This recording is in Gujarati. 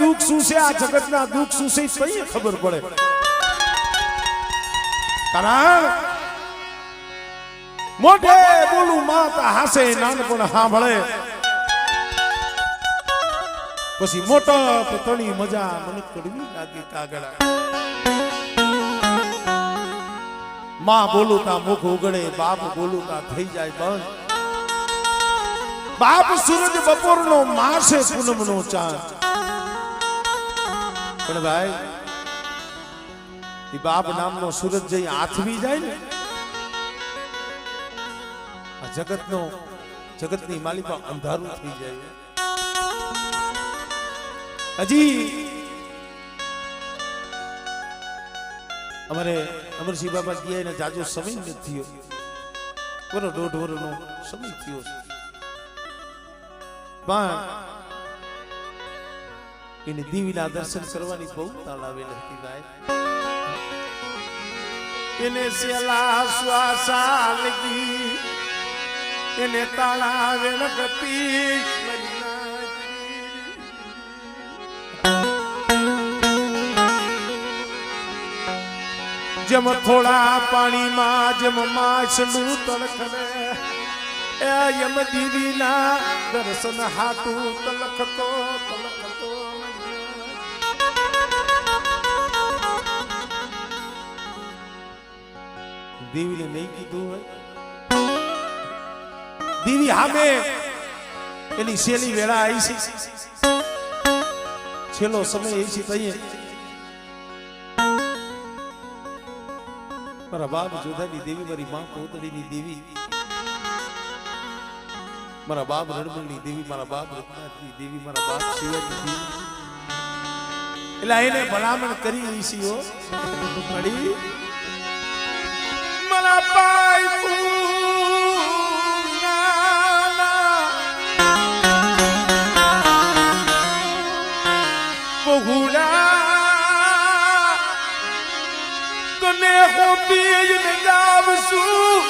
દુઃખ શું છે આ જગતના દુઃખ શું છે તઈ ખબર પડે કારણ મોઢે બોલું માતા હાસે નાનપણ સાંભળે પછી મોટો તણી મજા મને કડવી લાગે કાગડા માં બોલું તા મુખ ઉગડે બાપ બોલું તા થઈ જાય બંધ બાપ સૂરજ બપોરનો માં છે પૂનમનો ચાંદ પણ ભાઈ એ બાપ નામનો સૂરજ જઈ આથવી જાય ને આ જગતની માલિકા અંધારું થઈ જાય હજી અમારે અમરસિંહ બાબા ગયા એને જાજો સમય નથી થયો બરો 1.5 વર્ષનો સમય થયો પણ એને દેવીના દર્શન કરવાની બહુ તાળ આવેલી હતી ભાઈ એને સેલા શ્વાસા લગી એને તાળા આવે નકતી જેમ થોડા પાણીમાં જેમ માછલું તલખને એ યમ દેવીના દર્શન હાટું તલખતો દેવીને નહીં કીધું હોય દેવી હામે એની શેલી વેળા આવી છે છેલ્લો સમય આવી છે તઈએ મારા બાપ જોધાની દેવી મારી માં પોતડીની દેવી મારા બાપ રણમલની દેવી મારા બાપ રઘુનાથની દેવી મારા બાપ શિવની દેવી એટલે એને ભલામણ કરી રહી છે હો મળી મારા પાય પગુડા તને હોપી ને ગાવશું